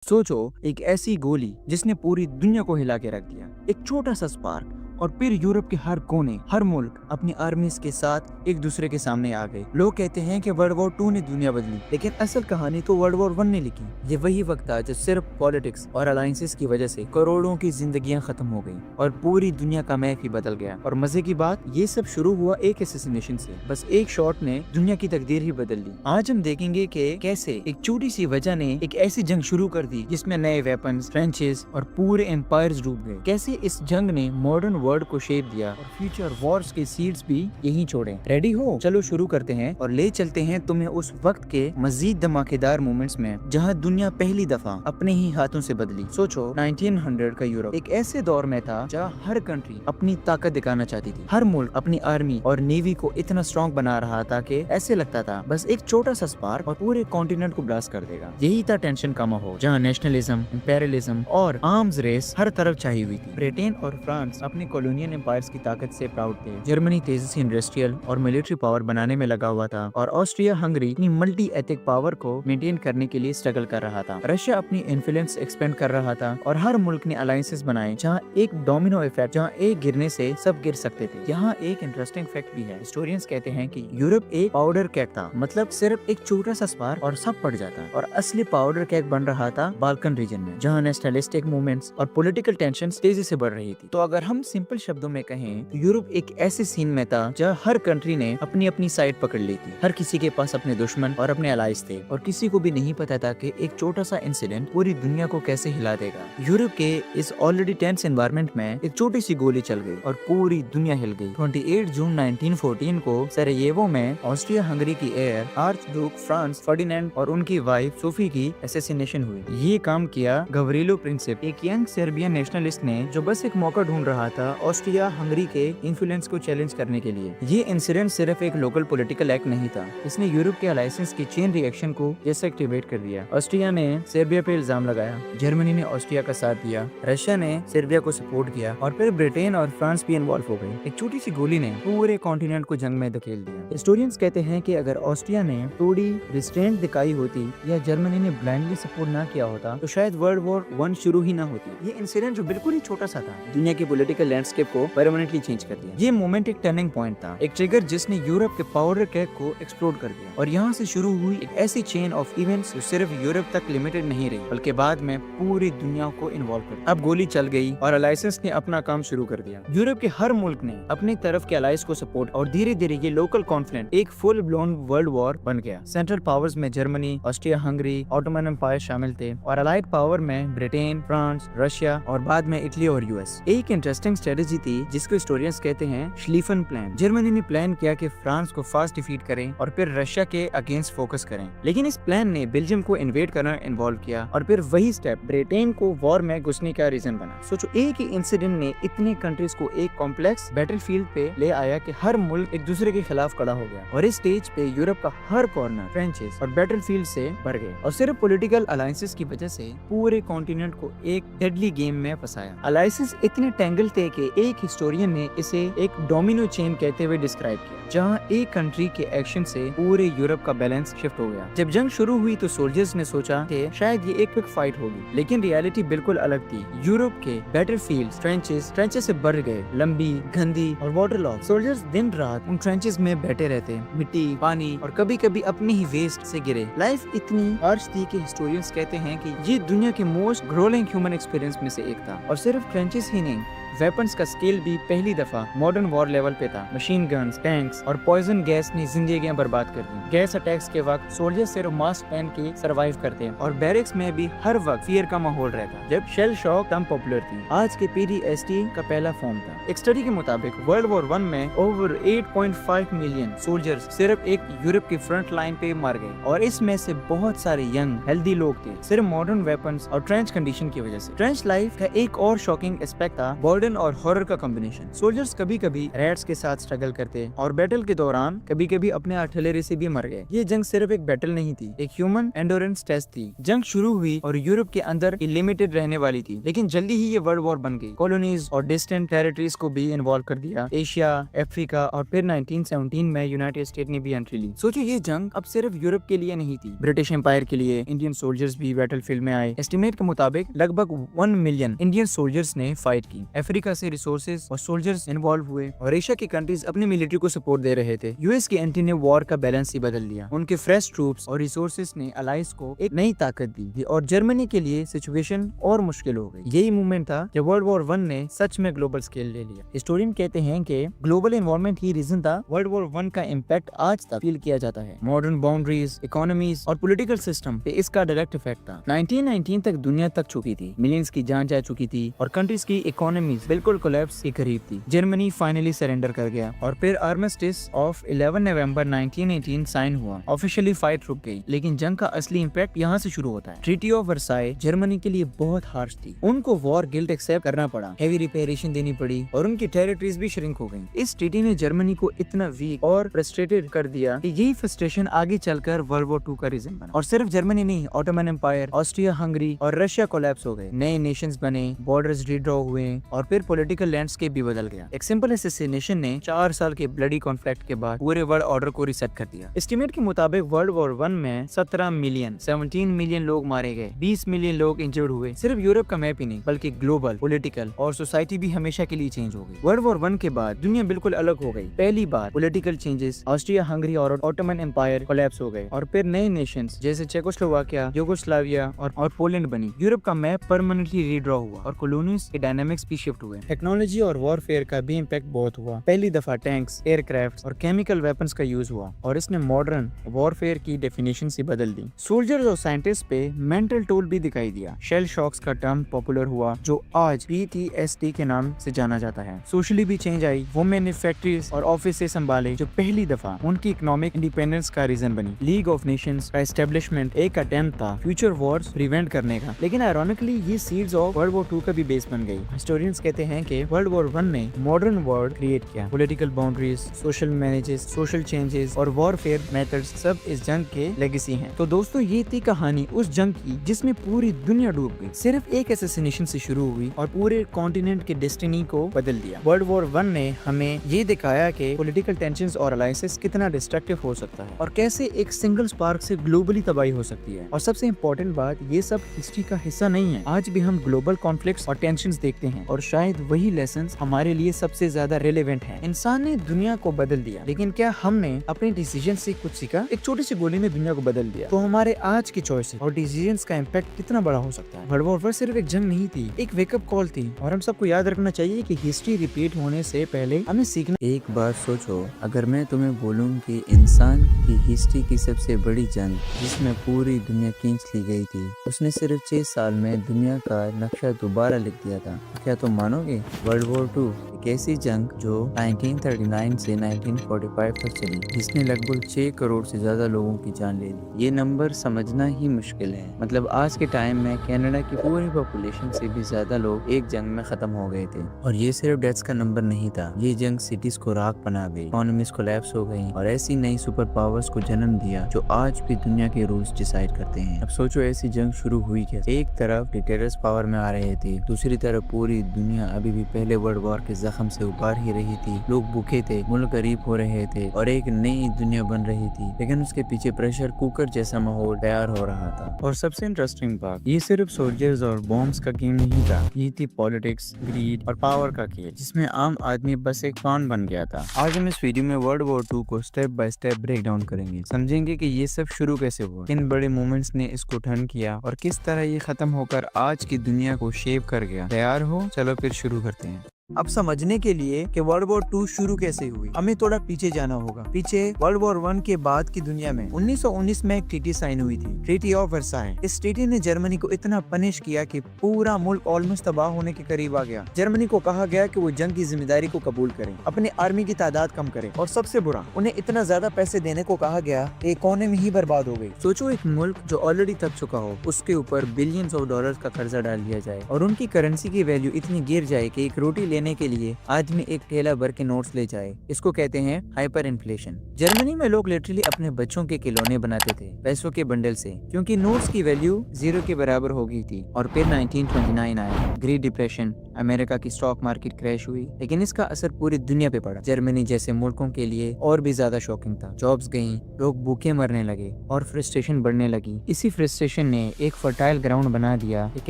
सोचो, एक ऐसी गोली जिसने पूरी दुनिया को हिला के रख दिया। एक छोटा सा स्पार्क और फिर यूरोप के हर कोने, हर मुल्क अपनी आर्मीज के साथ एक दूसरे के सामने आ गए। लोग कहते हैं कि वर्ल्ड वॉर 2 ने दुनिया बदली, लेकिन असल कहानी तो वर्ल्ड वॉर 1 ने लिखी। ये वही वक्त था जब सिर्फ पॉलिटिक्स और अलायंसेस की वजह से करोड़ों की जिंदगियां खत्म हो गई और पूरी दुनिया का मैप ही बदल गया। और मजे की बात, ये सब शुरू हुआ एक असैसिनेशन से। बस एक शॉट ने दुनिया की तकदीर ही बदल दी। आज हम देखेंगे कि कैसे एक छोटी सी वजह ने एक ऐसी जंग शुरू कर दी जिसमें नए वेपन्स, ट्रेंचेस और पूरे एम्पायर्स डूब गए। कैसे इस जंग ने मॉडर्न वर्ल्ड को शेप दिया और फ्यूचर वॉर्स के सीड्स भी यहीं छोड़े। रेडी हो? चलो शुरू करते हैं और ले चलते हैं तुम्हें उस वक्त के मजीद धमाकेदार मोमेंट्स में जहां दुनिया पहली दफा अपने ही हाथों से बदली। सोचो, 1900 का यूरोप एक ऐसे दौर में था जहां हर कंट्री अपनी ताकत दिखाना चाहती थी। हर मुल्क अपनी आर्मी और नेवी को इतना स्ट्रॉन्ग बना रहा था कि ऐसे लगता था बस एक छोटा सा स्पार्क और पूरे कॉन्टिनेंट को ब्लास्ट कर देगा। यही था टेंशन का माहौल, जहाँ नेशनलिज्म, इंपेरियलिज्म और आर्म्स रेस हर तरफ छाई हुई थी। ब्रिटेन और फ्रांस अपने कॉलोनियल एम्पायर्स की ताकत से प्राउड थे। जर्मनी तेजी से इंडस्ट्रियल और मिलिट्री पावर बनाने में लगा हुआ था और ऑस्ट्रिया हंगरी अपनी मल्टी एथिक पावर को मेंटेन करने के लिए स्ट्रगल कर रहा था। रशिया अपनी इन्फ्लुएंस एक्सपेंड कर रहा था और हर मुल्क ने अलायंसेस बनाए जहाँ एक डोमिनो इफेक्ट, जहाँ एक गिरने से सब गिर सकते थे। यहाँ एक इंटरेस्टिंग फैक्ट भी है। हिस्टोरियंस कहते हैं कि यूरोप एक पाउडर केक था, मतलब सिर्फ एक छोटा सा स्पार्क और सब पड़ जाता। और असली पाउडर केक बन रहा था बाल्कन रीजन में, जहाँ नेशनलिस्टिक मूवमेंट्स और पॉलिटिकल टेंशन तेजी से बढ़ रही थी। तो अगर हम सिंपल शब्दों में कहें तो यूरोप एक ऐसे सीन में था जहाँ हर कंट्री ने अपनी अपनी साइड पकड़ ली थी। हर किसी के पास अपने दुश्मन और अपने अलाइज थे और किसी को भी नहीं पता था कि एक छोटा सा इंसिडेंट पूरी दुनिया को कैसे हिला देगा। यूरोप के इस ऑलरेडी टेंस एनवायरनमेंट में एक छोटी सी गोली चल गई और पूरी दुनिया हिल गई। 28 जून 1914 को सरायेवो में ऑस्ट्रिया हंगरी की एयर आर्च डूक फ्रांस फर्डिनेंड और उनकी वाइफ सोफी की असैसिनेशन हुई। ये काम किया गवरीलो प्रिंसिप, एक यंग सर्बियन नेशनलिस्ट ने, जो बस एक मौका ढूंढ रहा था ऑस्ट्रिया हंगरी के इन्फ्लुएंस को चैलेंज करने के लिए। ये इंसिडेंट सिर्फ एक लोकल पॉलिटिकल एक्ट नहीं था, इसने यूरोप के अलायंसेस की चेन रिएक्शन को जैसे एक्टिवेट कर दिया। ऑस्ट्रिया ने सर्बिया पे इल्जाम लगाया, जर्मनी ने ऑस्ट्रिया का साथ दिया, रशिया ने सर्बिया को सपोर्ट किया और फिर ब्रिटेन और फ्रांस भी इन्वॉल्व हो गए। एक छोटी सी गोली ने पूरे कॉन्टिनेंट को जंग में धकेल दिया। हिस्टोरियंस कहते हैं कि अगर ऑस्ट्रिया ने थोड़ी रिस्ट्रेंट दिखाई होती या जर्मनी ने ब्लाइंडली सपोर्ट ना किया होता तो शायद वर्ल्ड वॉर 1 शुरू ही ना होती। ये इंसिडेंट जो बिल्कुल ही छोटा सा था, दुनिया के पॉलिटिकल लैंडस्केप को परमानेंटली चेंज कर दिया। ये मोमेंट एक टर्निंग पॉइंट था, एक ट्रिगर जिसने यूरोप के पाउडर केक को एक्सप्लोड कर दिया। और यहाँ से शुरू हुई एक ऐसी चेन ऑफ इवेंट्स जो सिर्फ यूरोप तक लिमिटेड नहीं रही, बल्कि बाद में पूरी दुनिया को इन्वॉल्व कर दिया। अब गोली चल गई और अलायंसेस ने अपना काम शुरू कर दिया। यूरोप के हर मुल्क ने अपनी तरफ के अलायंस को सपोर्ट और धीरे धीरे ये लोकल कॉन्फ्लिक्ट एक फुल ब्लोन वर्ल्ड वॉर बन गया। सेंट्रल पावर्स में Germany, Austria Hungary, Ottoman Empire शामिल थे और अलाइड पावर में ब्रिटेन, फ्रांस, रशिया और बाद में इटली और यूएस। एक इंटरेस्टिंग स्ट्रेटेजी थी जिसको हिस्टोरियंस कहते हैं श्लीफन प्लान। जर्मनी ने प्लान किया कि फ्रांस को फास्ट डिफीट करें और फिर रशिया के अगेंस्ट फोकस करें, लेकिन इस प्लान ने बेल्जियम को इन्वेड करना इन्वॉल्व किया और फिर वही स्टेप ब्रिटेन को वॉर में घुसने का रीजन बना। सोचो, एक ही इंसिडेंट ने इतने कंट्रीज को एक कॉम्प्लेक्स बैटलफील्ड पे ले आया कि हर मुल्क एक दूसरे के खिलाफ खड़ा हो गया और इस स्टेज पे यूरोप का हर कॉर्नर ट्रेंचेस और बैटलफील्ड से भर गए और सिर्फ पॉलिटिकल अलायंसेस की वजह से पूरे कॉन्टिनेंट को एक डेडली गेम में फंसाया। अलायंसेस इतने टेंगल थे कि एक हिस्टोरियन ने इसे एक डोमिनो चेन कहते हुए डिस्क्राइब किया, जहां एक कंट्री के एक्शन से पूरे यूरोप का बैलेंस शिफ्ट हो गया। जब जंग शुरू हुई तो सोल्जर्स ने सोचा कि शायद ये एक क्विक फाइट होगी, लेकिन रियलिटी बिल्कुल अलग थी। यूरोप के बैटलफील्ड्स ट्रेंचेस से भर गए, लंबी, गंदी और वाटरलॉक। सोल्जर्स दिन रात उन ट्रेंचेस में बैठे रहते, मिट्टी, पानी और कभी कभी अपनी ही वेस्ट से गिरे। लाइफ इतनी हार्श थी कि हिस्टोरियंस कहते हैं कि ये दुनिया के मोस्ट ग्रोलिंग ह्यूमन एक्सपीरियंस में से एक था। और सिर्फ ट्रेंचेस ही नहीं, वेपन्स का स्केल भी पहली दफा मॉडर्न वॉर लेवल पे था। मशीन गन्स, टैंक्स और पॉइजन गैस ने जिंदगियां बर्बाद कर दी। गैस अटैक्स के वक्त सोल्जर्स सिर्फ मास्क पहन के सरवाइव करते हैं और बैरिक्स में भी हर वक्त फियर का माहौल रहता। जब शेल शॉक तब पॉपुलर थी, आज के PTSD का पहला फॉर्म था। एक स्टडी के मुताबिक वर्ल्ड वॉर 1 में ओवर 8.5 मिलियन सोल्जर्स सिर्फ एक यूरोप की फ्रंट लाइन पे मार गए और इसमें से बहुत सारे यंग हेल्दी लोग थे, सिर्फ मॉडर्न वेपन्स और ट्रेंच कंडीशन की वजह से। ट्रेंच लाइफ का एक और शॉकिंग एस्पेक्ट था मॉडर्न और हॉरर का कॉम्बिनेशन। सोल्जर्स कभी कभी रैट्स के साथ स्ट्रगल करते और बैटल के दौरान कभी कभी अपने आर्टिलरी से भी मर गए। ये जंग सिर्फ एक बैटल नहीं थी, एक ह्यूमन एंडोरेंस टेस्ट थी। जंग शुरू हुई और यूरोप के अंदर लिमिटेड रहने वाली थी, लेकिन जल्दी ही ये वर्ल्ड वॉर बन गई। कॉलोनीज और डिस्टेंट टेरिटरीज को भी इन्वॉल्व कर दिया, एशिया, अफ्रीका और फिर 1917 में यूनाइटेड स्टेट ने भी एंट्री ली। सोचो ये जंग अब सिर्फ यूरोप के लिए नहीं थी, ब्रिटिश एम्पायर के लिए। इंडियन सोल्जर्स भी बैटलफील्ड में आए। एस्टिमेट के मुताबिक लगभग 1 मिलियन इंडियन सोल्जर्स ने फाइट की। अफ्रीका से रिसोर्सेज और सोल्जर्स इन्वॉल्व हुए और एशिया की कंट्रीज अपनी मिलिट्री को सपोर्ट दे रहे थे। यूएस की एंटी ने वॉर का बैलेंस ही बदल दिया। उनके फ्रेश ट्रूप्स और रिसोर्सेज ने अलाइज को एक नई ताकत दी और जर्मनी के लिए सिचुएशन और मुश्किल हो गई। यही मूवमेंट था जब वर्ल्ड वॉर 1 ने सच में ग्लोबल स्केल ले लिया। हिस्टोरियन कहते हैं कि ग्लोबल एनवायरनमेंट ही रीजन था वर्ल्ड वॉर 1 का इम्पैक्ट आज तक फील किया जाता है। मॉडर्न बाउंड्रीज, इकोनॉमीज और पॉलिटिकल सिस्टम पे इसका डायरेक्ट इफेक्ट था। 1919 तक दुनिया तक चुकी थी, मिलियंस की जान जा चुकी थी और कंट्रीज की इकोनॉमीज बिल्कुल कोलैप्स के करीब थी। जर्मनी फाइनली सरेंडर कर गया और फिर आर्मिस्टिस ऑफ 11 नवंबर 1918 साइन हुआ। ऑफिशियली फाइट रुक गई, लेकिन जंग का असली इम्पैक्ट यहाँ से शुरू होता है। ट्रीटी ऑफ वर्साई जर्मनी के लिए बहुत हार्श थी। उनको वॉर गिल्ट एक्सेप्ट करना पड़ा, हेवी रिपेयरेशन देनी पड़ी और उनकी टेरिटरीज भी श्रिंक हो गई। इस ट्रीटी ने जर्मनी को इतना वीक और फ्रस्ट्रेटेड कर दिया कि यही फ्रस्ट्रेशन आगे चलकर वर्ल्ड वॉर 2 का रीजन बना। और सिर्फ जर्मनी नहीं, ऑटोमन एम्पायर, ऑस्ट्रिया हंगरी और रशिया कोलैप्स हो गए। नए नेशंस बने, बॉर्डर्स रीड्रॉ हुए और फिर पॉलिटिकल लैंडस्केप भी बदल गया। एक सिंपल असैसिनेशन ने 4 साल के ब्लडी कॉन्फ्लिक्ट के बाद पूरे वर्ल्ड ऑर्डर को रिसेट कर दिया। एस्टिमेट के मुताबिक वर्ल्ड वॉर 1 में 17 मिलियन लोग मारे गए, 20 मिलियन लोग इंजर्ड हुए। सिर्फ यूरोप का मैप ही नहीं, बल्कि ग्लोबल पॉलिटिकल और सोसाइटी भी हमेशा के लिए चेंज हो गई। वर्ल्ड वॉर 1 के बाद दुनिया बिल्कुल अलग हो गई। पहली बार पॉलिटिकल चेंजेस, ऑस्ट्रिया हंगरी और ऑटोमन एम्पायर कोलैप्स हो गए और फिर नए नेशंस जैसे चेकोस्लोवाकिया, यूगोस्लाविया और पोलैंड बनी। यूरोप का मैप परमानेंटली रीड्रॉ हुआ और कॉलोनीज के डायनामिक्स भी शिफ्ट हुए। टेक्नोलॉजी और वॉरफेयर का भी इम्पैक्ट बहुत हुआ। पहली दफा टैंक्स, एयरक्राफ्ट और केमिकल वेपन्स का यूज हुआ और इसने मॉडर्न वॉरफेयर की डेफिनेशन से बदल दी। सोल्जर्स और साइंटिस्ट पे मेंटल टोल भी दिखाई दिया। शेल शॉक्स का टर्म पॉपुलर हुआ, जो आज PTSD के नाम से जाना जाता है। सोशली भी चेंज आई। वुमेन ने फैक्ट्रीज और ऑफिस से संभाले, जो पहली दफा उनकी इकोनॉमिक इंडिपेंडेंस का रीजन बनी। लीग ऑफ नेशंस का एस्टेब्लिशमेंट एक अटेम्प्ट था फ्यूचर वॉर्स प्रिवेंट करने का, लेकिन आयरॉनिकली ये सीड्स ऑफ वर्ल्ड वॉर 2 का भी बेस बन गई। हिस्टोरियंस कहते हैं कि वर्ल्ड वॉर 1 ने मॉडर्न वर्ल्ड क्रिएट किया। Political boundaries, social manages, social changes और वॉरफेयर मेथड्स सब इस जंग के लेगेसी हैं। तो दोस्तों, ये थी कहानी उस जंग की जिसमें पूरी दुनिया डूब गई। सिर्फ एक असैसिनेशन से शुरू हुई और पूरे कॉन्टिनेंट के डेस्टिनी को बदल दिया। वर्ल्ड वॉर 1 ने हमें ये दिखाया कि पॉलिटिकल टेंशंस और अलायंसेस कितना डिस्ट्रक्टिव हो सकता है और कैसे एक सिंगल स्पार्क से ग्लोबली तबाही हो सकती है। और सबसे इम्पोर्टेंट बात, ये सब हिस्ट्री का हिस्सा नहीं है। आज भी हम ग्लोबल कॉन्फ्लिक्ट्स और टेंशंस देखते हैं और शायद वही लेसन्स हमारे लिए सबसे ज्यादा रेलेवेंट हैं। इंसान ने दुनिया को बदल दिया, लेकिन क्या हमने अपने डिसीजन से कुछ सीखा? एक छोटी सी गोली ने दुनिया को बदल दिया। तो हमारे आज की चॉइसेस और डिसीजंस का इम्पैक्ट कितना बड़ा हो सकता है। वर्ल्ड वॉर 1 सिर्फ एक जंग नहीं थी, एक वेकअप कॉल थी और हम सबको याद रखना चाहिए कि हिस्ट्री रिपीट होने से पहले हमें सीखना। एक बात सोचो, अगर मैं तुम्हें बोलूं कि इंसान की हिस्ट्री की सबसे बड़ी जंग जिसमें पूरी दुनिया खींच ली गई थी, उसने सिर्फ 6 साल में दुनिया का नक्शा दोबारा लिख दिया था, क्या तुम मानोगे? वर्ल्ड वॉर 2 एक ऐसी जंग जो 1939 से 1945 तक चली, जिसने लगभग 6 करोड़ से ज्यादा लोगों की जान ले ली। ये नंबर समझना ही मुश्किल है। मतलब आज के टाइम में कनाडा की पूरी पॉपुलेशन से भी ज्यादा लोग एक जंग में खत्म हो गए थे। और ये सिर्फ डेथ्स का नंबर नहीं था, ये जंग सिटीज को राख बना गई, इकोनॉमीज कोलैप्स हो गई और ऐसी नई सुपर पावर्स को जन्म दिया जो आज भी दुनिया के रूल्स डिसाइड करते हैं। अब सोचो ऐसी जंग शुरू हुई कैसे? एक तरफ डिक्टेटर्स पावर में आ रहे थे, दूसरी तरफ पूरी दुनिया अभी भी पहले वर्ल्ड वॉर के जख्म से उबार ही रही थी। लोग भूखे थे, मुल्क गरीब हो रहे थे और एक नई दुनिया बन रही थी, लेकिन उसके पीछे प्रेशर कुकर जैसा माहौल तैयार हो रहा था। और सबसे इंटरेस्टिंग बात, ये सिर्फ सोल्जर्स और बॉम्ब्स का गेम नहीं था, ये थी पॉलिटिक्स, ग्रीड और पावर का खेल, जिसमें आम आदमी बस एक पॉन बन गया था। आज हम इस वीडियो में वर्ल्ड वॉर 2 को step by step break down करेंगे, समझेंगे कि ये सब शुरू कैसे हुआ, किन बड़े मूवमेंट्स ने इसको टर्न किया और किस तरह ये खत्म होकर आज की दुनिया को शेप कर गया। तैयार हो? चलो फिर शुरू करते हैं। अब समझने के लिए कि वर्ल्ड वॉर 2 शुरू कैसे हुई, हमें थोड़ा पीछे जाना होगा। पीछे वर्ल्ड वॉर 1 के बाद की दुनिया में 1919 में एक ट्रीटी साइन हुई थी, ट्रीटी ऑफ वर्साई। इस ट्रीटी ने जर्मनी को इतना पनिश किया कि पूरा मुल्क ऑलमोस्ट तबाह होने के करीब आ गया। जर्मनी को कहा गया कि वो जंग की जिम्मेदारी को कबूल करें, अपनी आर्मी की तादाद कम करें, और सबसे बुरा, उन्हें इतना ज्यादा पैसे देने को कहा गया कि इकोनॉमी ही बर्बाद हो गई। सोचो, एक मुल्क जो ऑलरेडी थक चुका हो, उसके ऊपर बिलियंस ऑफ डॉलर्स का कर्जा डाल दिया जाए और उनकी करेंसी की वैल्यू इतनी गिर जाए कि एक रोटी लेने के लिए आदमी एक ठेला भर के नोट्स ले जाए। इसको कहते हैं हाइपर इन्फ्लेशन। जर्मनी में लोग लिटरली अपने बच्चों के खिलौने बनाते थे पैसों के बंडल से, क्योंकि नोट्स की वैल्यू 0 के बराबर हो गई थी। और फिर 1929 आया, ग्रेट डिप्रेशन, अमेरिका की स्टॉक मार्केट क्रैश हुई, लेकिन इसका असर पूरी दुनिया पे पड़ा। जर्मनी जैसे मुल्कों के लिए और भी ज्यादा शॉकिंग था। जॉब्स गईं, लोग भूखे मरने लगे और फ्रस्ट्रेशन बढ़ने लगी। इसी फ्रस्ट्रेशन ने एक फर्टाइल ग्राउंड बना दिया एक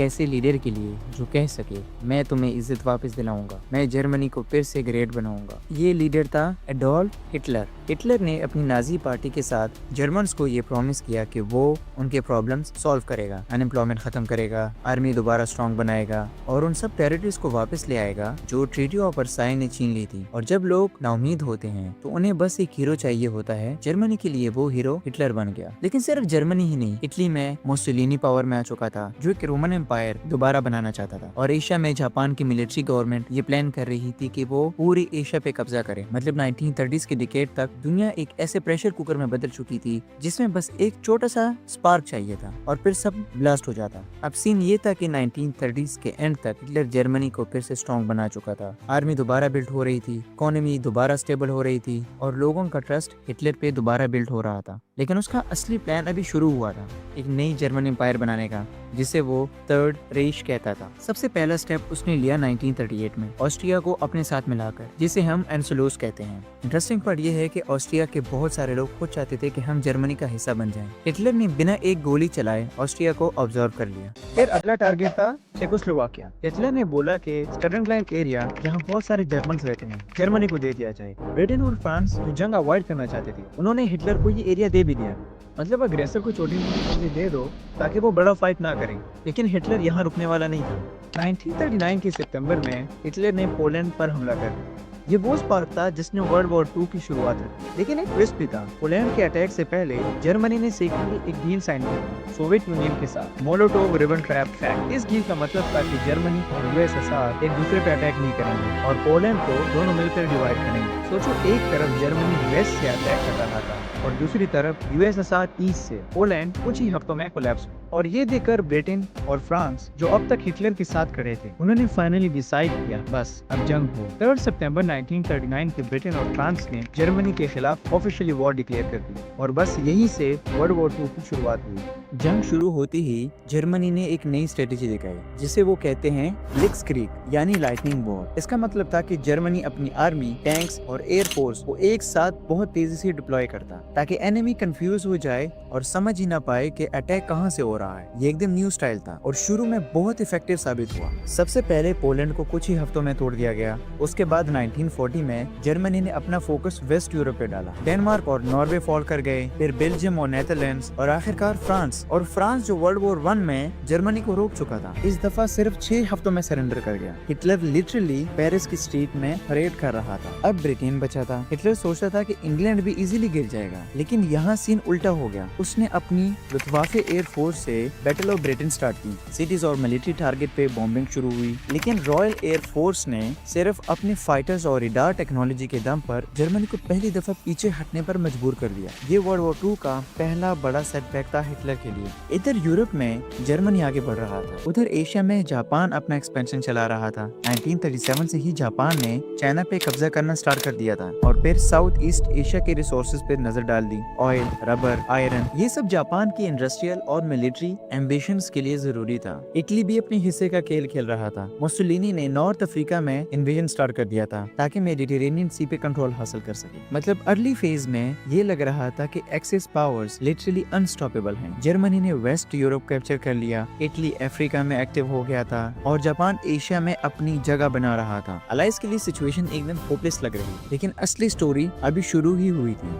ऐसे लीडर के लिए जो कह सके, मैं तुम्हें इज्जत वापस दिलाऊंगा, मैं जर्मनी को फिर से ग्रेट बनाऊंगा। ये लीडर था एडोल्फ हिटलर। हिटलर ने अपनी नाजी पार्टी के साथ जर्मन्स को ये प्रॉमिस किया कि वो उनके प्रॉब्लम्स सॉल्व करेगा, अनएम्प्लॉयमेंट खत्म करेगा, आर्मी दोबारा स्ट्रॉन्ग बनाएगा और उन सब टेरिटरीज को वापस ले आएगा जो ट्रीटी ऑफ वर्साई ने छीन ली थी। और जब लोग नाउमीद होते हैं तो उन्हें बस एक हीरो चाहिए होता है। जर्मनी के लिए वो हीरो हिटलर बन गया। लेकिन सिर्फ जर्मनी ही नहीं, इटली में मुसोलिनी पावर में आ चुका था, जो एक रोमन एम्पायर दोबारा बनाना चाहता था। और एशिया में जापान की मिलिट्री गवर्नमेंट ये प्लान कर रही थी कि वो पूरी एशिया पे कब्जा करे। मतलब 1930s के डिकेड तक दुनिया एक ऐसे प्रेशर कुकर में बदल चुकी थी जिसमें बस एक छोटा सा स्पार्क चाहिए था और फिर सब ब्लास्ट हो जाता। अब सीन ये था कि 1930s के एंड तक हिटलर जर्मनी को फिर से स्ट्रॉन्ग बना चुका था, आर्मी दोबारा बिल्ड हो रही थी, इकोनॉमी दोबारा स्टेबल हो रही थी और लोगों का ट्रस्ट हिटलर पे दोबारा बिल्ड हो रहा था। लेकिन उसका असली प्लान अभी शुरू हुआ था, एक नई जर्मन एम्पायर बनाने का, जिसे वो थर्ड रेश कहता था। सबसे पहला स्टेप उसने लिया 1938 में, ऑस्ट्रिया को अपने साथ मिलाकर, जिसे हम एंसुलोस कहते हैं। इंटरेस्टिंग पार्ट ये है कि ऑस्ट्रिया के बहुत सारे लोग खुद चाहते थे कि हम जर्मनी का हिस्सा बन जाएं। हिटलर ने बिना एक गोली चलाए ऑस्ट्रिया को ऑब्जर्व कर लिया। फिर अगला टारगेट था चेकोस्लोवाकिया। हिटलर ने बोला कि स्टर्नलाइन एरिया जहाँ बहुत सारे जर्मन्स रहते हैं, जर्मनी को दे दिया जाए। ब्रिटेन और फ्रांस जो जंग अवॉइड करना चाहते थे, उन्होंने हिटलर को ये एरिया दे भी दिया। मतलब अग्रेसर को छोटी मोटी चीजें दे दो ताकि वो बड़ा फाइट ना करें। लेकिन हिटलर यहाँ रुकने वाला नहीं था। 1939 के सितंबर में हिटलर ने पोलैंड पर हमला कर दिया। ये वो स्पार्क था जिसने वर्ल्ड वॉर 2 की शुरुआत की। लेकिन एक ट्विस्ट भी था। पोलैंड के अटैक से पहले जर्मनी ने सीक्रेटली एक डील साइन की सोवियत यूनियन के साथ, मोलोटोव रिबेनट्रॉप पैक्ट। इस डील का मतलब था कि जर्मनी और यूएसएसआर एक दूसरे पे अटैक नहीं करेंगे और पोलैंड को दोनों मिलकर डिवाइड करेंगे। सोचो, एक तरफ जर्मनी वेस्ट से अटैक कर रहा था और दूसरी तरफ यूएसएसआर ईस्ट से। पोलैंड कुछ ही हफ्तों में कोलैप्स हुआ और ये देखकर ब्रिटेन और फ्रांस, जो अब तक हिटलर के साथ खड़े थे, उन्होंने फाइनली डिसाइड किया, बस अब जंग हो। 3 सितंबर 1939 के ब्रिटेन और फ्रांस ने जर्मनी के खिलाफ ऑफिशियली वॉर डिक्लेयर कर दी और बस यहीं से वर्ल्ड वॉर 2 की शुरुआत हुई। जंग शुरू होते ही जर्मनी ने एक नई स्ट्रेटेजी दिखाई, जिसे वो कहते हैं ब्लिट्जक्रीग, यानी लाइटनिंग वॉर। इसका मतलब था कि जर्मनी अपनी आर्मी, टैंक्स और एयरफोर्स को एक साथ बहुत तेजी से डिप्लॉय करता, ताकि एनिमी कंफ्यूज हो जाए और समझ ही ना पाए कि अटैक कहां से हो रहा है। ये एकदम न्यू स्टाइल था और शुरू में बहुत इफेक्टिव साबित हुआ। सबसे पहले पोलैंड को कुछ ही हफ्तों में तोड़ दिया गया। उसके बाद 1940 में जर्मनी ने अपना फोकस वेस्ट यूरोप पे डाला। डेनमार्क और नॉर्वे फॉल कर गए, फिर बेल्जियम और नेदरलैंड्स और आखिरकार फ्रांस। और फ्रांस जो वर्ल्ड वॉर 1 में जर्मनी को रोक चुका था, इस दफा सिर्फ 6 हफ्तों में सरेंडर कर गया। हिटलर लिटरली पेरिस की स्ट्रीट में परेड कर रहा था। अब ब्रिटेन बचा था। हिटलर सोचता था कि इंग्लैंड भी इजीली गिर जाएगा, लेकिन यहाँ सीन उल्टा हो गया। उसने अपनी लुफ्तवाफे एयरफोर्स से बैटल ऑफ ब्रिटेन स्टार्ट की। सिटीज और मिलिट्री टारगेट पे बॉम्बिंग शुरू हुई, लेकिन रॉयल एयरफोर्स ने सिर्फ अपने फाइटर्स और रडार टेक्नोलॉजी के दम पर जर्मनी को पहली दफा पीछे हटने पर मजबूर कर दिया। ये वर्ल्ड वॉर 2 का पहला बड़ा सेटबैक था हिटलर के लिए। इधर यूरोप में जर्मनी आगे बढ़ रहा था, उधर एशिया में जापान अपना एक्सपेंशन चला रहा था। 1937 से ही जापान ने चाइना पे कब्जा करना स्टार्ट कर दिया था और फिर साउथ ईस्ट एशिया के रिसोर्सेज पे नजर डाल दी। ऑयल, रबर, आयरन, ये सब जापान की इंडस्ट्रियल और मिलिट्री एम्बिशंस के लिए जरूरी था। इटली भी अपने हिस्से का खेल खेल रहा था। मुसोलिनी ने नॉर्थ अफ्रीका में इन्वेजन स्टार्ट कर दिया था ताकि मेडिटेरेनियन सी पे कंट्रोल हासिल कर सके। मतलब अर्ली फेज में ये लग रहा था कि एक्सेस पावर्स लिटरली अनस्टॉपेबल हैं। जर्मनी ने वेस्ट यूरोप कैप्चर कर लिया, इटली अफ्रीका में एक्टिव हो गया था और जापान एशिया में अपनी जगह बना रहा था। अलाइज के लिए सिचुएशन एकदम होपलेस लग रही, लेकिन असली स्टोरी अभी शुरू ही हुई थी।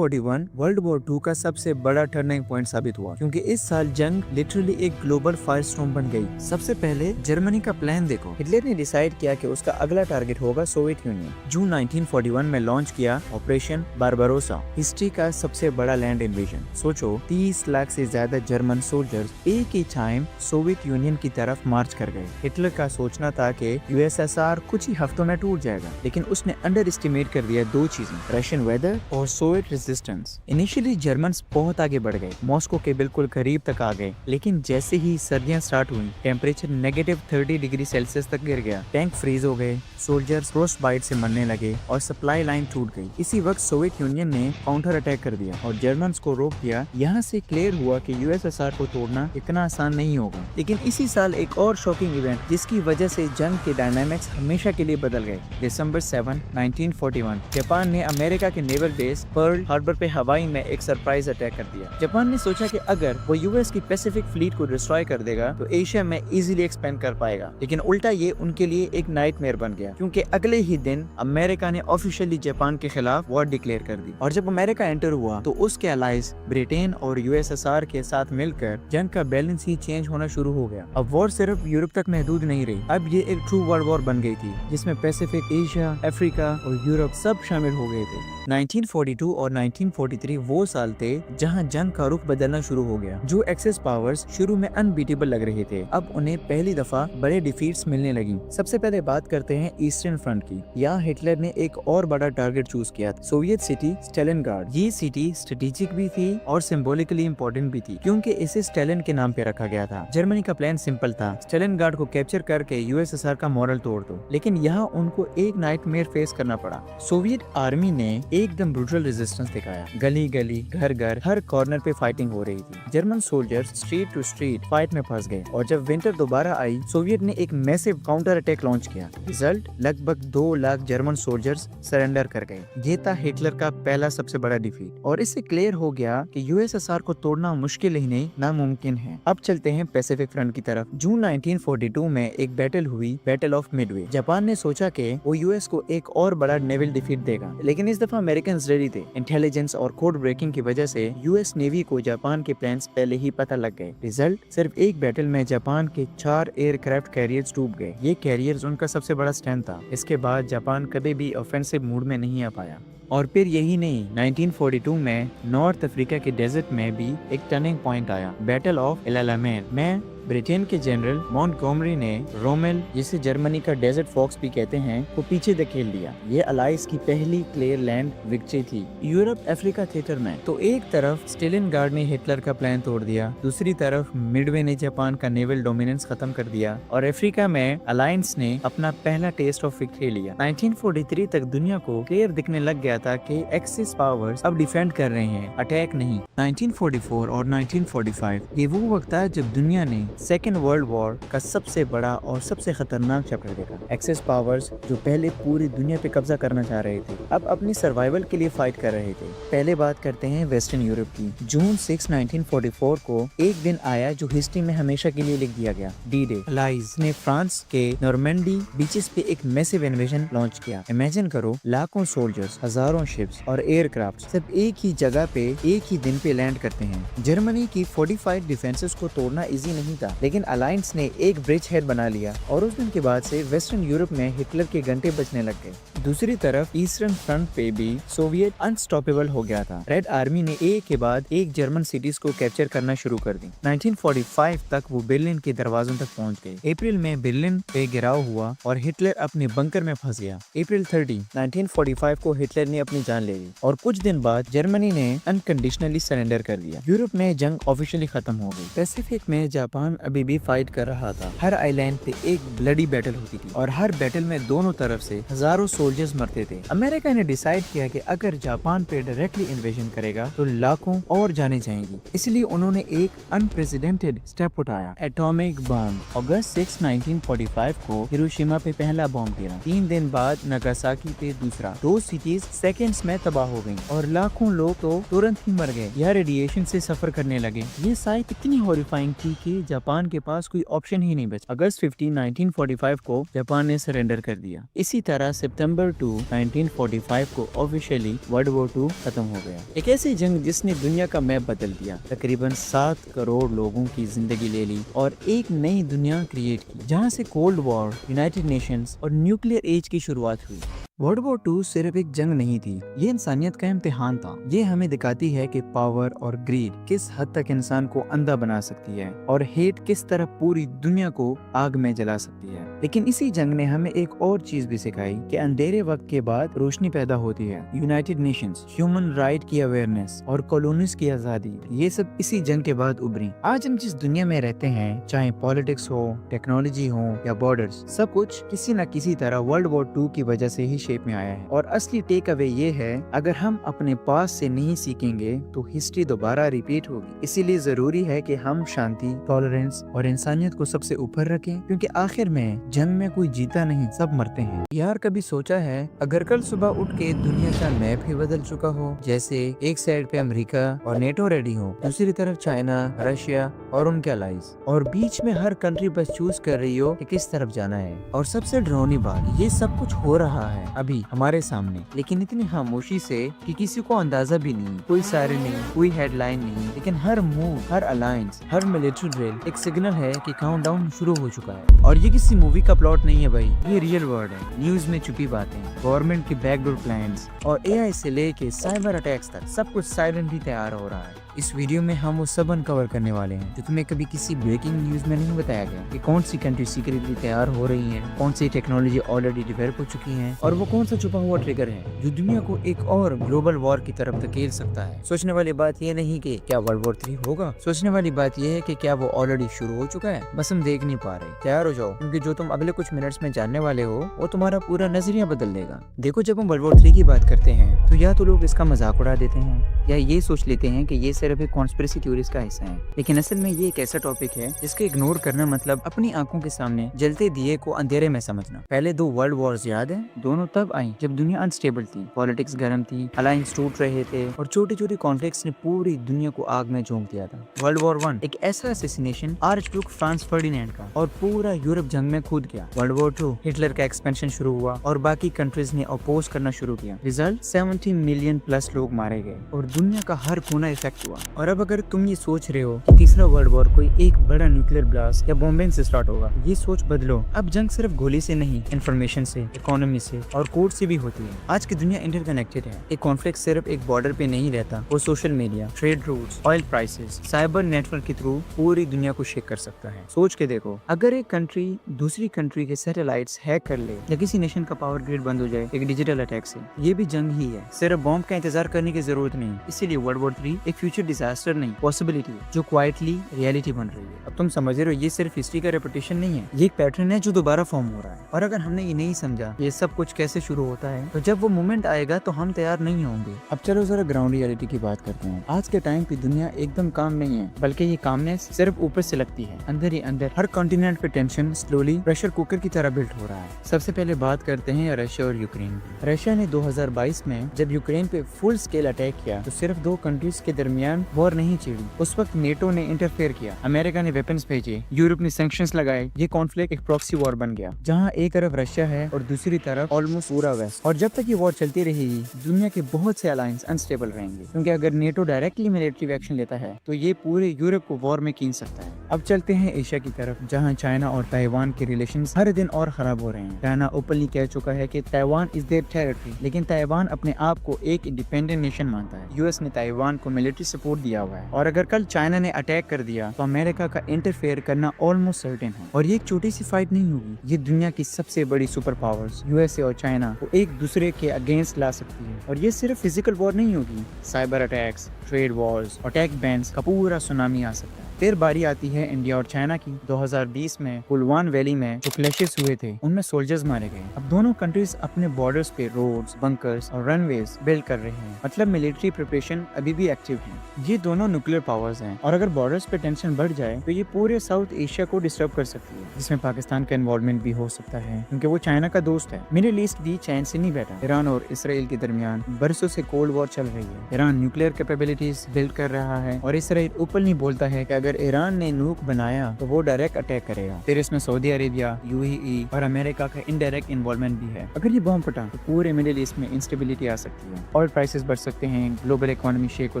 1941 वर्ल्ड वॉर 2 का सबसे बड़ा टर्निंग पॉइंट साबित हुआ, क्योंकि इस साल जंग लिटरली एक ग्लोबल फायरस्टॉर्म बन गई। सबसे पहले जर्मनी का प्लान देखो। हिटलर ने डिसाइड किया कि उसका अगला टारगेट होगा सोवियत यूनियन। जून 1941 में लॉन्च किया ऑपरेशन बारबारोसा, हिस्ट्री का सबसे बड़ा लैंड इन्वेजन। सोचो 30 लाख से ज्यादा जर्मन सोल्जर्स एक ही टाइम सोवियत यूनियन की तरफ मार्च कर गए। हिटलर का सोचना था कि यूएसएसआर कुछ ही हफ्तों में टूट जाएगा, लेकिन उसने अंडर एस्टिमेट कर दिया दो चीजें, रशियन वेदर और सोवियत रेजिस्टेंस। इनिशियली जर्मन्स बहुत आगे बढ़ गए, मॉस्को के बिल्कुल करीब तक आ गए, लेकिन जैसे ही सर्दियां स्टार्ट हुई टेम्परेचर -30 डिग्री सेल्सियस तक गिर गया। टैंक फ्रीज हो गए, सोल्जर्स फ्रोस्ट बाइट से मरने लगे और सप्लाई लाइन टूट गई। इसी वक्त सोवियत यूनियन ने काउंटर अटैक कर दिया और जर्मन्स को रोक दिया। यहाँ से क्लियर हुआ कि यूएसएसआर को तोड़ना इतना आसान नहीं होगा। लेकिन इसी साल एक और शॉकिंग इवेंट जिसकी वजह से जंग के डायनामिक्स हमेशा के लिए बदल गए। दिसंबर 7, 1941 जापान ने अमेरिका के नेवल बेस पर्ल हार्बर पे हवाई में एक सरप्राइज अटैक कर दिया। जापान ने सोचा कि अगर वो यूएस की पैसिफिक फ्लीट को डिस्ट्रॉय कर देगा तो एशिया में इजीली एक्सपेंड कर पाएगा, लेकिन उल्टा ये उनके लिए एक नाइटमेयर बन गया, क्योंकि अगले ही दिन अमेरिका ने ऑफिशियली जापान के खिलाफ वॉर डिक्लेयर कर दी। और जब अमेरिका एंटर हुआ तो उसके अलाइज ब्रिटेन और यूएसएसआर के साथ मिलकर जंग का बैलेंस ही चेंज होना शुरू हो गया। अब वॉर सिर्फ यूरोप तक महदूद नहीं रही, अब ये एक ट्रू वर्ल्ड वॉर बन गई थी, जिसमें पैसिफिक, एशिया, अफ्रीका और यूरोप सब शामिल हो गए थे। 1942 और 1943 वो साल थे जहां जंग का रुख बदलना शुरू हो गया। जो एक्सेस पावर्स शुरू में अनबीटेबल लग रहे थे, अब उन्हें पहली दफा बड़े डिफीट्स मिलने लगी। सबसे पहले बात करते हैं ईस्टर्न फ्रंट की। यहाँ हिटलर ने एक और बड़ा टारगेट चूज किया, सोवियत सिटी स्टेलिनग्राड। ये सिटी स्ट्रेटेजिक भी थी और सिंबॉलिकली इम्पोर्टेंट भी थी, क्योंकि इसे स्टेलिन के नाम पे रखा गया था। जर्मनी का प्लान सिंपल था, स्टेलिनग्राड को कैप्चर करके यूएसएसआर का मॉरल तोड़ दो, लेकिन यहाँ उनको एक नाइटमेयर फेस करना पड़ा। सोवियत आर्मी ने एकदम ब्रूटल रेजिस्टेंस दिखाया, गली गली, घर घर, हर कॉर्नर पे फाइटिंग हो रही थी। German soldiers street to street fight में फंस गए और जब विंटर दोबारा आई, सोवियत ने एक मैसिव काउंटर अटैक लॉन्च किया। रिजल्ट, लगभग 2 लाख जर्मन सोल्जर्स सरेंडर कर गए। ये था हिटलर का पहला सबसे बड़ा डिफीट और इससे क्लियर हो गया कि यूएसएसआर को तोड़ना मुश्किल ही नहीं, नामुमकिन है। अब चलते हैं पैसिफिक फ्रंट की तरफ। जून 1942 में एक बैटल हुई, बैटल ऑफ मिडवे। जापान ने सोचा कि वो यूएस को एक और बड़ा नेवल डिफीट देगा, लेकिन इस दफा अमेरिकन रेडी थे। इंटेलिजेंस और कोड ब्रेकिंग की वजह से यूएस नेवी को जापान के प्लान्स पहले ही पता लग गए। रिजल्ट, सिर्फ एक बैटल में जापान के 4 एयरक्राफ्ट कैरियर्स डूब गए। ये कैरियर्स उनका सबसे बड़ा स्ट्रेंथ था। इसके बाद जापान कभी भी ऑफेंसिव मूड में नहीं आ पाया। और फिर यही नहीं, 1942 में नॉर्थ अफ्रीका के डेजर्ट में भी एक टर्निंग पॉइंट आया, बैटल ऑफ एल अलामेन में ब्रिटेन के जनरल मॉन्टगोमरी ने रोमेल, जिसे जर्मनी का डेजर्ट फॉक्स भी कहते हैं, को पीछे धकेल दिया। ये अलाइज की पहली क्लियर लैंड विक्ट्री थी यूरोप अफ्रीका थिएटर में। तो एक तरफ स्टेलिनग्राड ने हिटलर का प्लान तोड़ दिया, दूसरी तरफ मिडवे ने जापान का नेवल डोमिनेंस खत्म कर दिया और अफ्रीका में अलायंस ने अपना पहला टेस्ट ऑफ विक्ट्री लिया। 1943 तक दुनिया को क्लियर दिखने लग गया था कि एक्सिस पावर्स अब डिफेंड कर रहे हैं, अटैक नहीं। 1944 और 1945 ये वो वक्त था जब दुनिया ने सेकेंड वर्ल्ड वॉर का सबसे बड़ा और सबसे खतरनाक चैप्टर देखा। एक्सेस पावर्स जो पहले पूरी दुनिया पे कब्जा करना चाह रहे थे, अब अपनी सर्वाइवल के लिए फाइट कर रहे थे। पहले बात करते हैं वेस्टर्न यूरोप की। जून 6, 1944 को एक दिन आया जो हिस्ट्री में हमेशा के लिए लिख दिया गया, डी डे। अलाइज ने फ्रांस के नॉर्मंडी बीचेस पे एक मैसिव इन्वेजन लॉन्च किया। इमेजिन करो, लाखों सोल्जर्स, हजारों शिप्स और एयरक्राफ्ट सब एक ही जगह पे एक ही दिन पे लैंड करते हैं। जर्मनी की फोर्टिफाइड डिफेंसेस को तोड़ना इजी नहीं था, लेकिन अलायंस ने एक ब्रिज हेड बना लिया और उस दिन के बाद से वेस्टर्न यूरोप में हिटलर के घंटे बजने लग गए। दूसरी तरफ ईस्टर्न फ्रंट पे भी सोवियत अनस्टॉपेबल हो गया था। रेड आर्मी ने एक के बाद एक जर्मन सिटीज को कैप्चर करना शुरू कर दी। 1945 तक वो बर्लिन के दरवाजों तक पहुंच गए। अप्रैल में बर्लिन पे गिराव हुआ और हिटलर अपने बंकर में फंस गया। अप्रैल 30, 1945 को हिटलर ने अपनी जान ले ली और कुछ दिन बाद जर्मनी ने अनकंडीशनली सरेंडर कर दिया। यूरोप में जंग ऑफिशियली खत्म हो गई। पैसिफिक में जापान अभी भी फाइट कर रहा था। हर आइलैंड पे एक ब्लडी बैटल होती थी और हर बैटल में दोनों तरफ से हजारों सोल्जर्स मरते थे। अमेरिका ने डिसाइड किया कि अगर जापान पे डायरेक्टली इन्वेजन करेगा तो लाखों और जाने जाएंगी, इसलिए उन्होंने एक अनप्रेसिडेंटेड स्टेप उठाया, एटॉमिक बम। अगस्त 6, 1945 को हिरोशिमा पे पहला बॉम्ब गिरा। 3 दिन बाद नागासाकी पे दूसरा। 2 सिटीज सेकेंड्स में तबाह हो गयी और लाखों लोग तो तुरंत ही मर गए या रेडिएशन से सफर करने लगे। ये साइट इतनी हॉरिफाइंग थी कि जापान के पास कोई ऑप्शन ही नहीं बचा। अगस्त 15, 1945 को जापान ने सरेंडर कर दिया। इसी तरह सितंबर November 2, 1945 को ऑफिशियली वर्ल्ड वॉर 2 खत्म हो गया। एक ऐसी जंग जिसने दुनिया का मैप बदल दिया, तकरीबन 7 करोड़ लोगों की जिंदगी ले ली और एक नई दुनिया क्रिएट की, जहां से कोल्ड वॉर, यूनाइटेड नेशंस और न्यूक्लियर एज की शुरुआत हुई। वर्ल्ड वॉर 2 सिर्फ एक जंग नहीं थी, ये इंसानियत का इम्तिहान था। ये हमें दिखाती है कि पावर और ग्रीड किस हद तक इंसान को अंधा बना सकती है और हेट किस तरह पूरी दुनिया को आग में जला सकती है। लेकिन इसी जंग ने हमें एक और चीज भी सिखाई कि अंधेरे वक्त के बाद रोशनी पैदा होती है। यूनाइटेड नेशंस, ह्यूमन राइट की अवेयरनेस और कॉलोनीज की आजादी, ये सब इसी जंग के बाद उभरी। आज हम जिस दुनिया में रहते हैं, चाहे पॉलिटिक्स हो, टेक्नोलॉजी हो या बॉर्डर्स, सब कुछ किसी न किसी तरह वर्ल्ड वॉर 2 की वजह से ही शेप में आया है। और असली टेक अवे ये है, अगर हम अपने पास से नहीं सीखेंगे तो हिस्ट्री दोबारा रिपीट होगी। इसीलिए जरूरी है कि हम शांति, टॉलरेंस और इंसानियत को सबसे ऊपर रखें, क्योंकि आखिर में जंग में कोई जीता नहीं, सब मरते हैं। यार कभी सोचा है अगर कल सुबह उठ के दुनिया का मैप ही बदल चुका हो, जैसे एक साइड पे अमेरिका और नेटो रेडी हो, दूसरी तरफ चाइना, रशिया और उनके अलाइज, और बीच में हर कंट्री बस चूज कर रही हो कि किस तरफ जाना है। और सबसे डरावनी बात, ये सब कुछ हो रहा है अभी हमारे सामने, लेकिन इतनी खामोशी से कि किसी को अंदाजा भी नहीं। कोई सायरन नहीं, कोई हेडलाइन नहीं, लेकिन हर मूव, हर अलायंस, हर मिलिट्री ड्रिल एक सिग्नल है कि काउंटडाउन शुरू हो चुका है। और ये किसी मूवी का प्लॉट नहीं है भाई, ये रियल वर्ल्ड है। न्यूज में छुपी बातें, गवर्नमेंट की बैकडोर प्लान्स और एआई से लेके साइबर अटैक्स तक सब कुछ साइलेंटली तैयार हो रहा है। इस वीडियो में हम वो सब अनकवर करने वाले हैं जो तुम्हें कभी किसी ब्रेकिंग न्यूज में नहीं बताया गया, कि कौन सी कंट्री सीक्रेटली तैयार हो रही है, कौन सी टेक्नोलॉजी ऑलरेडी डेवलप हो चुकी है, और वो कौन सा छुपा हुआ ट्रिगर है जो दुनिया को एक और ग्लोबल वॉर की तरफ धकेल सकता है। सोचने वाली बात ये नहीं कि क्या वर्ल्ड वॉर 3 होगा, सोचने वाली बात ये है कि क्या वो ऑलरेडी शुरू हो चुका है, बस हम देख नहीं पा रहे। तैयार हो जाओ, क्योंकि जो तुम अगले कुछ मिनट्स में जानने वाले हो वो तुम्हारा पूरा नजरिया बदल देगा। देखो, जब हम वर्ल्ड वॉर 3 की बात करते हैं तो या तो लोग इसका मजाक उड़ा देते हैं या ये सोच लेते हैं कि ये सिर्फ एक कॉन्स्पिरेसी थ्योरीज का हिस्सा है। लेकिन असल में ये एक ऐसा टॉपिक है जिसके इग्नोर करना मतलब अपनी आंखों के सामने जलते दिए को अंधेरे में समझना। पहले 2 वर्ल्ड वॉर्स याद है? दोनों तब आई जब दुनिया अनस्टेबल थी, पॉलिटिक्स गर्म थी, अलायंस टूट रहे थे और छोटे छोटे कॉन्फ्लिक्ट्स ने पूरी दुनिया को आग में झोंक दिया था। वर्ल्ड वॉर 1 एक ऐसा असैसिनेशन आर्चड्यूक फ्रांस फर्डिनेंड का, और पूरा यूरोप जंग में कूद गया। वर्ल्ड वॉर 2 हिटलर का एक्सपेंशन शुरू हुआ और बाकी कंट्रीज ने अपोज करना शुरू किया। रिजल्ट 70 मिलियन प्लस लोग मारे गए और दुनिया का हर कोना इफेक्ट हुआ। और अब अगर तुम ये सोच रहे हो कि तीसरा वर्ल्ड वॉर कोई एक बड़ा न्यूक्लियर ब्लास्ट या बॉम्बिंग से स्टार्ट होगा, ये सोच बदलो। अब जंग सिर्फ गोली से नहीं, इंफॉर्मेशन से, इकोनॉमी से और कोड से भी होती है। आज की दुनिया इंटरकनेक्टेड है। एक कॉन्फ्लिक्ट सिर्फ एक बॉर्डर पे नहीं रहता, वो social media, trade routes, oil prices, cyber network के थ्रू पूरी दुनिया को शेक कर सकता है। सोच के देखो, अगर एक कंट्री दूसरी कंट्री के सैटेलाइट्स हैक कर ले या किसी नेशन का पावर ग्रिड बंद हो जाए एक डिजिटल अटैक से, ये भी जंग ही है। सिर्फ बॉम्ब का इंतजार करने की जरूरत नहीं। इसीलिए वर्ल्ड वॉर 3 एक फ्यूचर डिजास्टर नहीं, पॉसिबिलिटी है जो क्वाइटली रियलिटी बन रही है। अब तुम समझ रहे हो, ये सिर्फ हिस्ट्री का रेपिटेशन नहीं है, ये एक पैटर्न है जो दोबारा फॉर्म हो रहा है। और अगर हमने ये नहीं समझा ये सब कुछ कैसे शुरू होता है, तो जब वो मोमेंट आएगा तो हम तैयार नहीं होंगे। अब चलो जरा ग्राउंड रियलिटी की बात करते हैं। आज के टाइम पे दुनिया एकदम काम नहीं है, बल्कि ये कामनेस सिर्फ ऊपर से लगती है। अंदर ही अंदर हर कॉन्टिनेंट पे टेंशन स्लोली प्रेशर कुकर की तरह बिल्ड हो रहा है। सबसे पहले बात करते हैं रशिया और यूक्रेन की। रशिया ने 2022 में जब यूक्रेन पे फुल स्केल अटैक किया तो सिर्फ 2 कंट्रीज के दरमियान वॉर नहीं छिड़ी। उस वक्त नेटो ने इंटरफेयर किया, अमेरिका ने वेपन्स भेजे, यूरोप ने सैंक्शंस लगाए। ये कॉन्फ्लिक्ट एक प्रॉक्सी वॉर बन गया, जहां एक तरफ रशिया है और दूसरी तरफ ऑलमोस्ट पूरा वेस्ट। और जब तक ये वॉर चलती रहेगी, दुनिया के बहुत से अलायंस अनस्टेबल रहेंगे, क्योंकि अगर नेटो डायरेक्टली मिलिट्री एक्शन लेता है तो ये पूरे यूरोप को वॉर में कीन सकता है। अब चलते हैं एशिया की तरफ, जहां चाइना और ताइवान के रिलेशंस हर दिन और खराब हो रहे हैं। चाइना ओपनली कह चुका है कि ताइवान इज देयर टेरिटरी, लेकिन ताइवान अपने आप को एक इंडिपेंडेंट नेशन मानता है। यूएस ने ताइवान को मिलिट्री सपोर्ट दिया हुआ है, और अगर कल चाइना ने अटैक कर दिया तो अमेरिका का इंटरफेयर करना ऑलमोस्ट सर्टेन है। और ये एक छोटी सी फाइट नहीं होगी, ये दुनिया की सबसे बड़ी सुपर पावर्स यूएसए और चाइना को एक दूसरे के अगेंस्ट ला सकती है। और ये सिर्फ फिजिकल वॉर नहीं होगी, साइबर अटैक्स, ट्रेड वॉर्स और टेक बैन्स का पूरा सुनामी आ सकता है। फिर बारी आती है इंडिया और चाइना की। 2020 में पुलवान वैली में जो क्लैशेस हुए थे उनमें सोल्जर्स मारे गए। अब दोनों कंट्रीज अपने बॉर्डर्स पे रोड्स, बंकर्स और रनवेज बिल्ड कर रहे हैं, मतलब मिलिट्री प्रिपरेशन अभी भी एक्टिव है। ये दोनों न्यूक्लियर पावर्स हैं, और अगर बॉर्डर्स पे टेंशन बढ़ जाए तो ये पूरे साउथ एशिया को डिस्टर्ब कर सकती है, जिसमें पाकिस्तान का इन्वॉल्वमेंट भी हो सकता है, क्योंकि वो चाइना का दोस्त है। मिडिल ईस्ट भी चैन से नहीं बैठा। ईरान और इसराइल के दरमियान बरसों से कोल्ड वॉर चल रही है। ईरान न्यूक्लियर कैपेबिलिटीज बिल्ड कर रहा है और इसराइल ओपनली बोलता है कि अगर अगर ईरान ने नूक बनाया तो वो डायरेक्ट अटैक करेगा। फिर इसमें सऊदी अरेबिया, यूएई और अमेरिका का इनडायरेक्ट इन्वॉल्वमेंट भी है। अगर ये बॉम्ब फटा तो पूरे मिडिल ईस्ट में इंस्टेबिलिटी आ सकती है, ऑयल प्राइसेस बढ़ सकते हैं, ग्लोबल इकोनॉमी शेक हो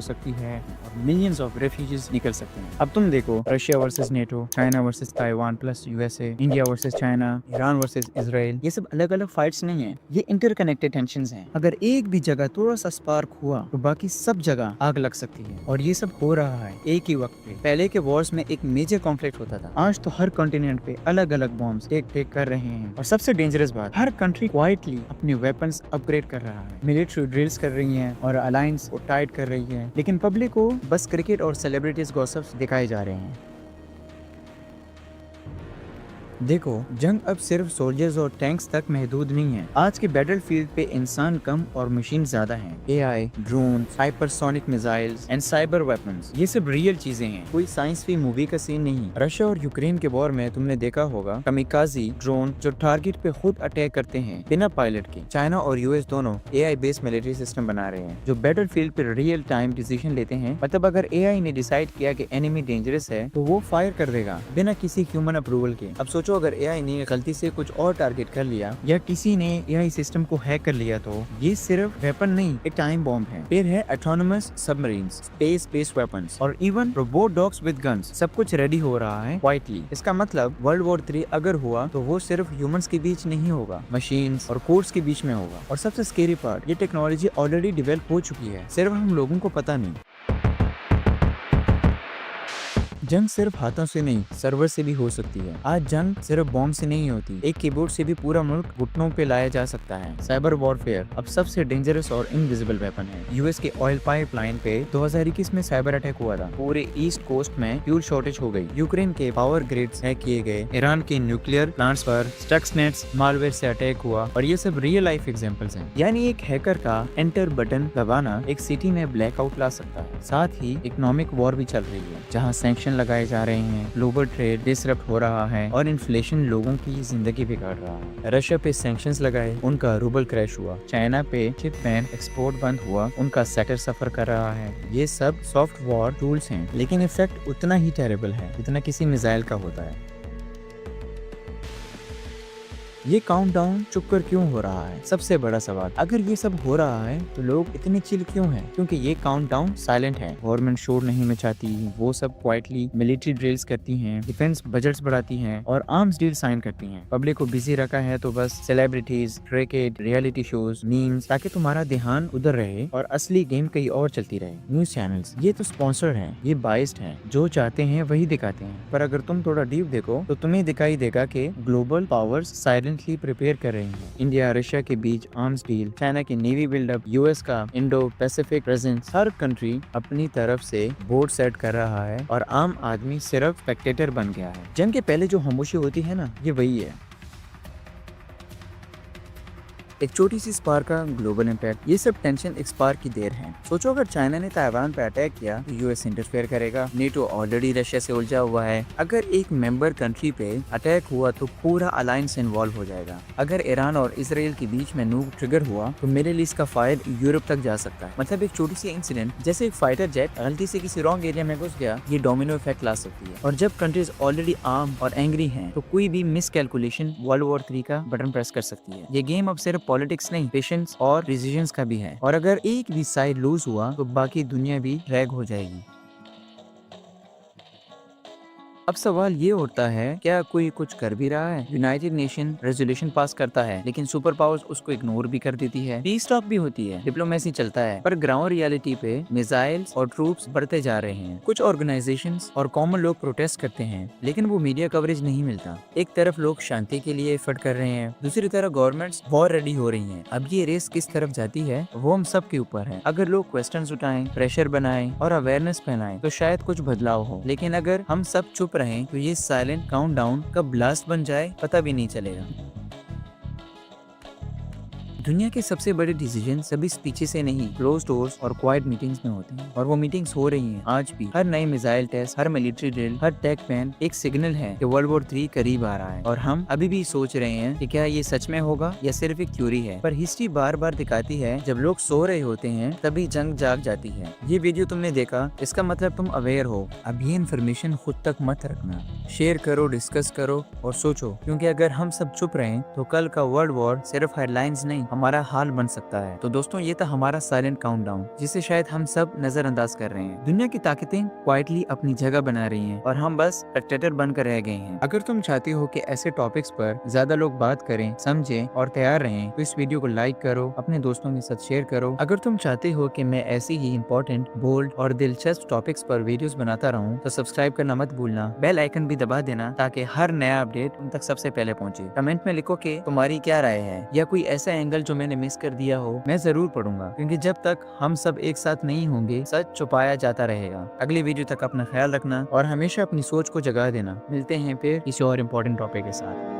सकती है और मिलियंस ऑफ रेफ्यूजीज निकल सकते हैं। अब तुम देखो, Russia versus NATO, China versus Taiwan plus USA, India versus China, Iran versus Israel, ये सब अलग अलग फाइट्स नहीं है, ये इंटरकनेक्टेड टेंशंस हैं। अगर एक भी जगह थोड़ा सा स्पार्क हुआ तो बाकी सब जगह आग लग सकती है, और ये सब हो रहा है एक ही वक्त पे। पहले के वॉर्स में एक मेजर कॉन्फ्लिक्ट होता था, आज तो हर कॉन्टिनेंट पे अलग अलग बॉम्ब्स टेक कर रहे हैं। और सबसे डेंजरस बात, हर कंट्री क्वाइटली अपने वेपन्स अपग्रेड कर रहा है, मिलिट्री ड्रिल्स कर रही है और अलायंस को टाइट कर रही है, लेकिन पब्लिक को बस क्रिकेट और सेलिब्रिटीज गॉसिप्स दिखाए जा रहे हैं। देखो, जंग अब सिर्फ सोल्जर्स और टैंक्स तक महदूद नहीं है। आज के बैटलफील्ड पे इंसान कम और मशीन ज्यादा हैं। AI, drone, hypersonic missiles and cyber weapons, ये सब रियल चीजें हैं, कोई साइंस फी मूवी का सीन नहीं। रशिया और यूक्रेन के वॉर में तुमने देखा होगा कमिकाजी ड्रोन जो टारगेट पे खुद अटैक करते हैं बिना पायलट के। चाइना और यूएस दोनों एआई बेस्ड मिलिट्री सिस्टम बना रहे हैं जो बैटलफील्ड पे रियल टाइम डिसीजन लेते हैं। मतलब अगर एआई ने डिसाइड किया कि एनिमी डेंजरस है तो वो फायर कर देगा बिना किसी ह्यूमन अप्रूवल के। अब सोचो, अगर एआई ने गलती से कुछ और टारगेट कर लिया या किसी ने एआई सिस्टम को हैक कर लिया तो ये सिर्फ वेपन नहीं, एक टाइम बॉम्ब है। फिर है autonomous submarines, space based weapons और even robot dogs with guns. सब कुछ रेडी हो रहा है क्वाइटली। इसका मतलब वर्ल्ड वॉर 3 अगर हुआ तो वो सिर्फ ह्यूमंस के बीच नहीं होगा, मशीन्स और कोड्स के बीच में होगा। और सबसे स्केरी पार्ट, ये टेक्नोलॉजी ऑलरेडी डेवलप हो चुकी है, सिर्फ हम लोगों को पता नहीं। जंग सिर्फ हाथों से नहीं, सर्वर से भी हो सकती है। आज जंग सिर्फ बॉम्ब से नहीं होती, एक कीबोर्ड से भी पूरा मुल्क घुटनों पे लाया जा सकता है। साइबर वॉरफेयर अब सबसे डेंजरस और इनविजिबल वेपन है। यूएस के ऑयल पाइपलाइन पे 2021 में साइबर अटैक हुआ था, पूरे ईस्ट कोस्ट में फ्यूल शॉर्टेज हो गई। यूक्रेन के पावर ग्रिड्स हैक किए गए, ईरान के न्यूक्लियर प्लांट्स पर स्टक्सनेट्स मालवेयर से अटैक हुआ, और ये सब रियल लाइफ एग्जांपल्स हैं। यानी एक हैकर का एंटर बटन दबाना एक सिटी में ब्लैकआउट ला सकता है। साथ ही इकोनॉमिक वॉर भी चल रही है, जहाँ सैंक्शन लगाए जा रहे हैं, ग्लोबल ट्रेड डिसरप्ट हो रहा है और इन्फ्लेशन लोगों की जिंदगी बिगाड़ रहा है। रशिया पे सैंक्शंस लगाए, उनका रूबल क्रैश हुआ। चाइना पे चिप पैन एक्सपोर्ट बंद हुआ, उनका सेक्टर सफर कर रहा है। ये सब सॉफ्ट वॉर टूल्स हैं, लेकिन इफेक्ट उतना ही टेरेबल है जितना किसी मिसाइल का होता है। ये काउंटडाउन चुप कर क्यों हो रहा है? सबसे बड़ा सवाल। अगर ये सब हो रहा है तो लोग इतने चिल क्यों हैं? क्योंकि ये काउंटडाउन साइलेंट है। गवर्नमेंट शोर नहीं मचाती, वो सब क्वाइटली मिलिट्री ड्रिल्स करती हैं, डिफेंस बजट्स बढ़ाती हैं और आर्म्स डील साइन करती हैं। पब्लिक को बिजी रखा है तो बस celebrities, cricket, reality shows, memes, ताकि तुम्हारा ध्यान उधर रहे और असली गेम कहीं और चलती रहे। न्यूज चैनल्स ये तो स्पॉन्सर्ड हैं, ये बाइस्ड हैं, जो चाहते हैं वही दिखाते हैं। पर अगर तुम थोड़ा डीप देखो तो तुम्हें दिखाई देगा कि ग्लोबल पावर्स साइलेंटली प्रिपेयर कर रही हैं। इंडिया रशिया के बीच आर्म्स डील, चाइना की नेवी बिल्डअप, यूएस का इंडो पैसिफिक प्रेजेंस, हर कंट्री अपनी तरफ से बोर्ड सेट कर रहा है और आम आदमी सिर्फ स्पेक्टेटर बन गया है। जंग के पहले जो खामोशी होती है ना, ये वही है। एक छोटी सी स्पार्क का ग्लोबल इम्पैक्ट। ये सब टेंशन एक स्पार्क की देर है। सोचो, अगर चाइना ने ताइवान पे अटैक किया तो यूएस इंटरफेयर करेगा। नेटो ऑलरेडी रशिया से उलझा हुआ है। अगर एक मेंबर कंट्री पे अटैक हुआ तो पूरा अलायंस इन्वॉल्व हो जाएगा। अगर ईरान और इसराइल के बीच में नूक ट्रिगर हुआ तो मिडिल ईस्ट का फायर यूरोप तक जा सकता है। मतलब एक छोटी सी इंसिडेंट, जैसे एक फाइटर जेट गलती से किसी रॉन्ग एरिया में घुस गया, ये डोमिनो इफेक्ट ला सकती है। और जब कंट्रीज ऑलरेडी आर्म और एंग्री हैं तो कोई भी मिस कैलकुलेशन वर्ल्ड वॉर 3 का बटन प्रेस कर सकती है। ये गेम अब सिर्फ पॉलिटिक्स नहीं, पेशेंस और डिसीजंस का भी है। और अगर एक भी साइड लूज हुआ तो बाकी दुनिया भी ड्रैग हो जाएगी। अब सवाल ये उठता है, क्या कोई कुछ कर भी रहा है? यूनाइटेड नेशन रेजोल्यूशन पास करता है, लेकिन सुपर पावर्स उसको इग्नोर भी कर देती है। पीस टॉक भी होती है, डिप्लोमेसी चलता है, पर ग्राउंड रियलिटी पे मिसाइल्स और ट्रूप्स बढ़ते जा रहे हैं। कुछ ऑर्गेनाइजेशंस और कॉमन लोग प्रोटेस्ट करते हैं, लेकिन वो मीडिया कवरेज नहीं मिलता। एक तरफ लोग शांति के लिए एफर्ट कर रहे हैं, दूसरी तरफ गवर्नमेंट्स वॉर रेडी हो रही हैं। अब ये रेस किस तरफ जाती है वो हम सब के ऊपर है। अगर लोग क्वेश्चंस उठाएं, प्रेशर बनाएं और अवेयरनेस फैलाएं तो शायद कुछ बदलाव हो। लेकिन अगर हम सब चुप रहें तो ये साइलेंट काउंटडाउन कब ब्लास्ट बन जाए पता भी नहीं चलेगा। दुनिया के सबसे बड़े डिसीजन सभी स्पीचेस से नहीं, क्लोज डोर्स और क्वाइट मीटिंग्स में होते हैं, और वो मीटिंग्स हो रही हैं आज भी। हर नई मिसाइल टेस्ट, हर मिलिट्री ड्रिल, हर टेक पैन एक सिग्नल है कि वर्ल्ड वॉर 3 करीब आ रहा है, और हम अभी भी सोच रहे हैं कि क्या ये सच में होगा या सिर्फ एक थ्योरी है। पर हिस्ट्री बार बार दिखाती है जब लोग सो रहे होते हैं तभी जंग जाग जाती है। ये वीडियो तुमने देखा, इसका मतलब तुम अवेयर हो। अब ये इन्फॉर्मेशन खुद तक मत रखना, शेयर करो, डिस्कस करो और सोचो, क्योंकि अगर हम सब चुप रहें तो कल का वर्ल्ड वॉर सिर्फ हेडलाइंस नहीं, हमारा हाल बन सकता है। तो दोस्तों, ये था हमारा साइलेंट काउंटडाउन, जिसे शायद हम सब नजरअंदाज कर रहे हैं। दुनिया की ताकतें क्वाइटली अपनी जगह बना रही हैं और हम बस स्पेक्टेटर बनकर रह गए हैं। अगर तुम चाहती हो कि ऐसे टॉपिक्स पर ज्यादा लोग बात करें, समझें और तैयार रहें, तो इस वीडियो को लाइक करो, अपने दोस्तों के साथ शेयर करो। अगर तुम चाहते हो कि मैं ऐसी ही इंपॉर्टेंट, बोल्ड और दिलचस्प टॉपिक्स पर वीडियोस बनाता रहूं, तो सब्सक्राइब करना मत भूलना। बेल आइकन भी दबा देना ताकि हर नया अपडेट तुम तक सबसे पहले पहुंचे। कमेंट में लिखो कि तुम्हारी क्या राय है या कोई ऐसा एंगल जो मैंने मिस कर दिया हो, मैं जरूर पढ़ूंगा, क्योंकि जब तक हम सब एक साथ नहीं होंगे सच छुपाया जाता रहेगा। अगली वीडियो तक अपना ख्याल रखना और हमेशा अपनी सोच को जगा देना। मिलते हैं फिर किसी और इम्पोर्टेंट टॉपिक के साथ।